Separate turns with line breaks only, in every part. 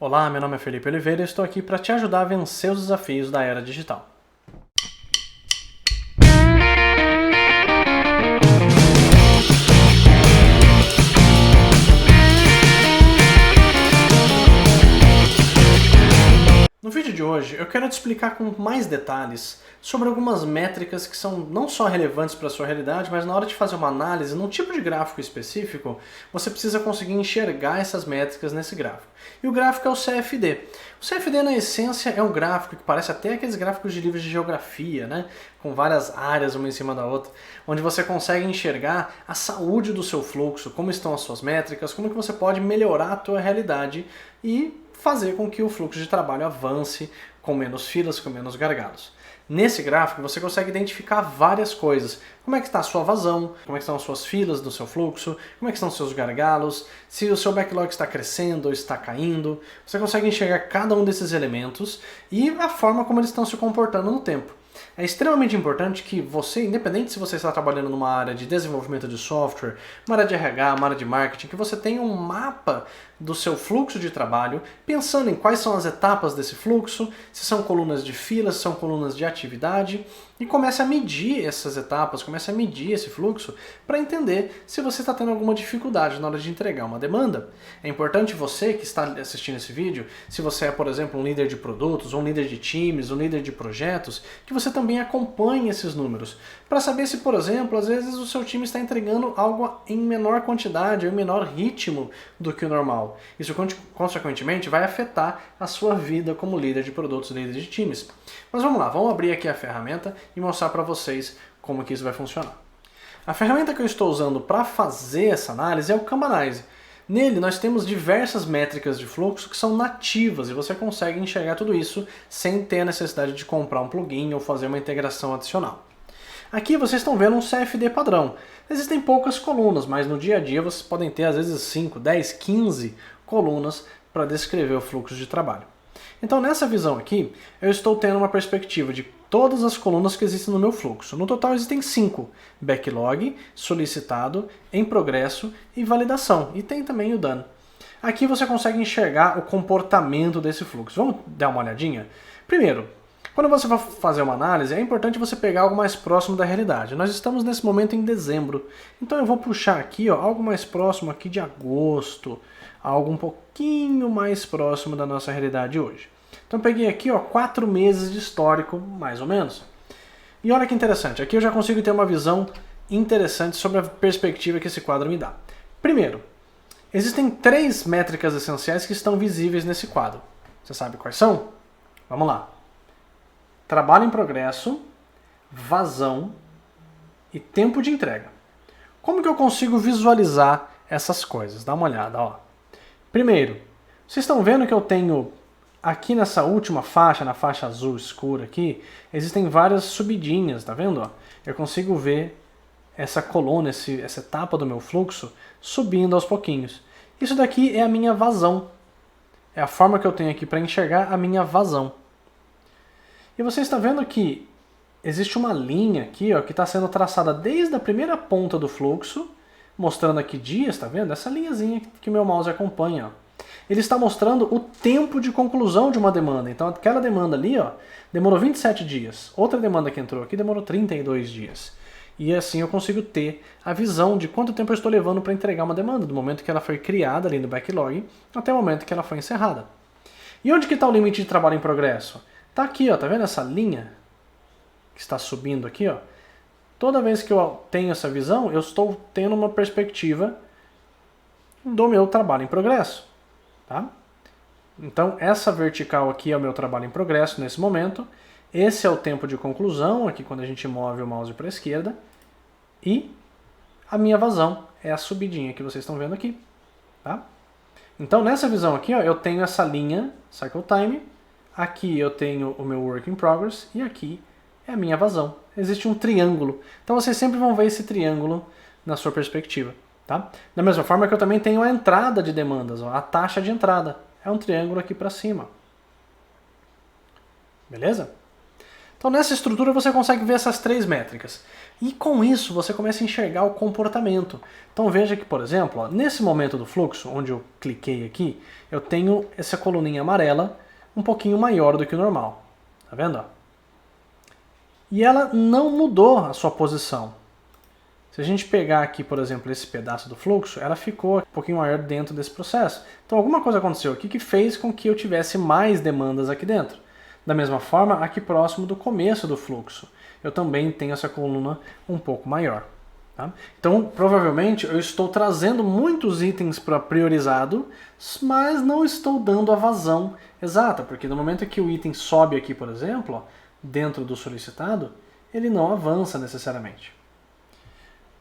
Olá, meu nome é Felipe Oliveira e estou aqui para te ajudar a vencer os desafios da era digital. No vídeo de hoje, eu quero te explicar com mais detalhes sobre algumas métricas que são não só relevantes para a sua realidade, mas na hora de fazer uma análise num tipo de gráfico específico, você precisa conseguir enxergar essas métricas nesse gráfico. E o gráfico é o CFD. O CFD, na essência, é um gráfico que parece até aqueles gráficos de livros de geografia, né? Com várias áreas uma em cima da outra, onde você consegue enxergar a saúde do seu fluxo, como estão as suas métricas, como que você pode melhorar a tua realidade e fazer com que o fluxo de trabalho avance com menos filas, com menos gargalos. Nesse gráfico você consegue identificar várias coisas. Como é que está a sua vazão, como é que estão as suas filas do seu fluxo, como é que estão os seus gargalos, se o seu backlog está crescendo ou está caindo. Você consegue enxergar cada um desses elementos e a forma como eles estão se comportando no tempo. É extremamente importante que você, independente se você está trabalhando numa área de desenvolvimento de software, uma área de RH, uma área de marketing, que você tenha um mapa do seu fluxo de trabalho, pensando em quais são as etapas desse fluxo, se são colunas de filas, se são colunas de atividade, e comece a medir essas etapas, comece a medir esse fluxo para entender se você está tendo alguma dificuldade na hora de entregar uma demanda. É importante você que está assistindo esse vídeo, se você é, por exemplo, um líder de produtos, um líder de times, um líder de projetos, que você também acompanhe esses números, para saber se, por exemplo, às vezes o seu time está entregando algo em menor quantidade ou em menor ritmo do que o normal. Isso, consequentemente, vai afetar a sua vida como líder de produtos, líder de times. Mas vamos lá, vamos abrir aqui a ferramenta e mostrar para vocês como que isso vai funcionar. A ferramenta que eu estou usando para fazer essa análise é o Kanbanize. Nele nós temos diversas métricas de fluxo que são nativas e você consegue enxergar tudo isso sem ter a necessidade de comprar um plugin ou fazer uma integração adicional. Aqui vocês estão vendo um CFD padrão. Existem poucas colunas, mas no dia a dia vocês podem ter às vezes 5, 10, 15 colunas para descrever o fluxo de trabalho. Então nessa visão aqui, eu estou tendo uma perspectiva de todas as colunas que existem no meu fluxo. No total existem 5. Backlog, solicitado, em progresso e validação. E tem também o done. Aqui você consegue enxergar o comportamento desse fluxo. Vamos dar uma olhadinha? Primeiro, quando você for fazer uma análise, é importante você pegar algo mais próximo da realidade. Nós estamos nesse momento em dezembro. Então eu vou puxar aqui algo mais próximo aqui de agosto. Algo um pouquinho mais próximo da nossa realidade hoje. Então eu peguei aqui 4 meses de histórico, mais ou menos. E olha que interessante, aqui eu já consigo ter uma visão interessante sobre a perspectiva que esse quadro me dá. Primeiro, existem 3 métricas essenciais que estão visíveis nesse quadro. Você sabe quais são? Vamos lá. Trabalho em progresso, vazão e tempo de entrega. Como que eu consigo visualizar essas coisas? Dá uma olhada, ó. Primeiro, vocês estão vendo que eu tenho aqui nessa última faixa, na faixa azul escura aqui, existem várias subidinhas, tá vendo? Ó? Eu consigo ver essa coluna, essa etapa do meu fluxo subindo aos pouquinhos. Isso daqui é a minha vazão. É a forma que eu tenho aqui para enxergar a minha vazão. E você está vendo que existe uma linha aqui que está sendo traçada desde a primeira ponta do fluxo, mostrando aqui dias, tá vendo? Essa linhazinha que o meu mouse acompanha. Ele está mostrando o tempo de conclusão de uma demanda. Então aquela demanda ali demorou 27 dias. Outra demanda que entrou aqui demorou 32 dias. E assim eu consigo ter a visão de quanto tempo eu estou levando para entregar uma demanda, do momento que ela foi criada ali no backlog até o momento que ela foi encerrada. E onde que está o limite de trabalho em progresso? Está aqui, tá vendo essa linha que está subindo aqui? Toda vez que eu tenho essa visão, eu estou tendo uma perspectiva do meu trabalho em progresso. Tá? Então essa vertical aqui é o meu trabalho em progresso nesse momento. Esse é o tempo de conclusão, aqui quando a gente move o mouse para a esquerda. E a minha vazão é a subidinha que vocês estão vendo aqui. Tá? Então nessa visão aqui eu tenho essa linha, Cycle Time. Aqui eu tenho o meu Work in Progress e aqui é a minha vazão. Existe um triângulo. Então vocês sempre vão ver esse triângulo na sua perspectiva. Tá? Da mesma forma que eu também tenho a entrada de demandas, a taxa de entrada. É um triângulo aqui para cima. Beleza? Então nessa estrutura você consegue ver essas três métricas. E com isso você começa a enxergar o comportamento. Então veja que, por exemplo, ó, nesse momento do fluxo, onde eu cliquei aqui, eu tenho essa coluninha amarela um pouquinho maior do que o normal. Tá vendo? Ó? E ela não mudou a sua posição. Se a gente pegar aqui, por exemplo, esse pedaço do fluxo, ela ficou um pouquinho maior dentro desse processo. Então alguma coisa aconteceu aqui que fez com que eu tivesse mais demandas aqui dentro. Da mesma forma, aqui próximo do começo do fluxo, eu também tenho essa coluna um pouco maior. Tá? Então, provavelmente, eu estou trazendo muitos itens para priorizado, mas não estou dando a vazão exata, porque no momento que o item sobe aqui, por exemplo, ó, dentro do solicitado, ele não avança necessariamente.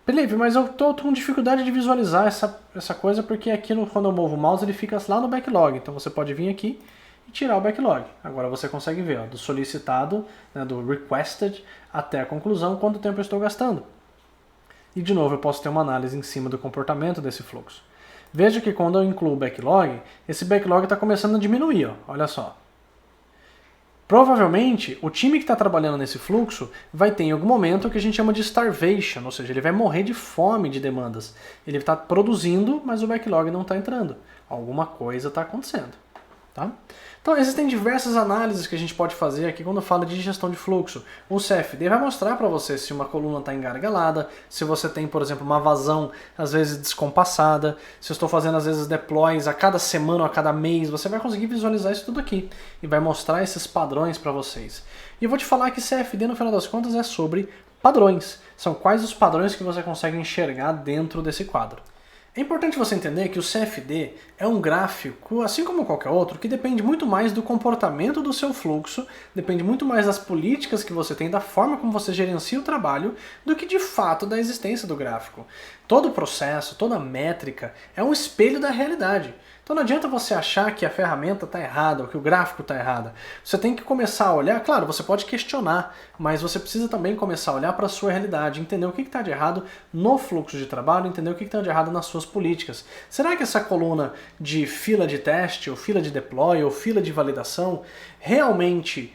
Felipe, mas eu estou com dificuldade de visualizar essa coisa porque aqui quando eu movo o mouse ele fica lá no backlog. Então você pode vir aqui e tirar o backlog. Agora você consegue ver, ó, do solicitado, né, do requested até a conclusão, quanto tempo eu estou gastando. E de novo eu posso ter uma análise em cima do comportamento desse fluxo. Veja que quando eu incluo o backlog, esse backlog está começando a diminuir. Ó, olha só. Provavelmente, o time que está trabalhando nesse fluxo vai ter em algum momento o que a gente chama de starvation, ou seja, ele vai morrer de fome de demandas. Ele está produzindo, mas o backlog não está entrando. Alguma coisa está acontecendo. Tá? Então existem diversas análises que a gente pode fazer aqui quando fala de gestão de fluxo. O CFD vai mostrar para você se uma coluna está engargalada, se você tem, por exemplo, uma vazão às vezes descompassada, se eu estou fazendo às vezes deploys a cada semana ou a cada mês, você vai conseguir visualizar isso tudo aqui e vai mostrar esses padrões para vocês. E eu vou te falar que CFD no final das contas é sobre padrões. São quais os padrões que você consegue enxergar dentro desse quadro. É importante você entender que o CFD é um gráfico, assim como qualquer outro, que depende muito mais do comportamento do seu fluxo, depende muito mais das políticas que você tem, da forma como você gerencia o trabalho, do que de fato da existência do gráfico. Todo o processo, toda a métrica é um espelho da realidade. Então não adianta você achar que a ferramenta está errada ou que o gráfico está errado. Você tem que começar a olhar, claro, você pode questionar, mas você precisa também começar a olhar para a sua realidade, entender o que está de errado no fluxo de trabalho, entender o que está de errado nas suas políticas. Será que essa coluna de fila de teste, ou fila de deploy, ou fila de validação, realmente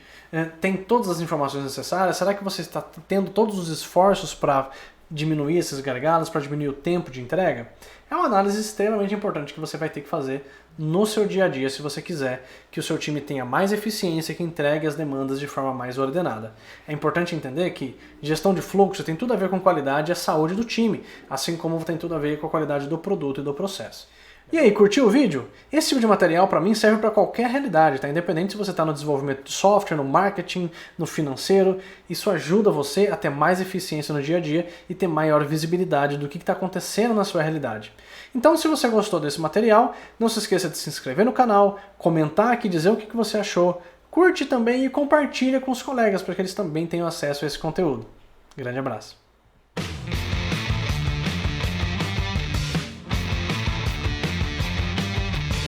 tem todas as informações necessárias? Será que você está tendo todos os esforços para diminuir esses gargalos, para diminuir o tempo de entrega? É uma análise extremamente importante que você vai ter que fazer no seu dia a dia se você quiser que o seu time tenha mais eficiência, que entregue as demandas de forma mais ordenada. É importante entender que gestão de fluxo tem tudo a ver com qualidade e a saúde do time, assim como tem tudo a ver com a qualidade do produto e do processo. E aí, curtiu o vídeo? Esse tipo de material para mim serve para qualquer realidade, tá? Independente se você está no desenvolvimento de software, no marketing, no financeiro, isso ajuda você a ter mais eficiência no dia a dia e ter maior visibilidade do que está acontecendo na sua realidade. Então, se você gostou desse material, não se esqueça de se inscrever no canal, comentar aqui, dizer o que você achou, curte também e compartilha com os colegas para que eles também tenham acesso a esse conteúdo. Grande abraço!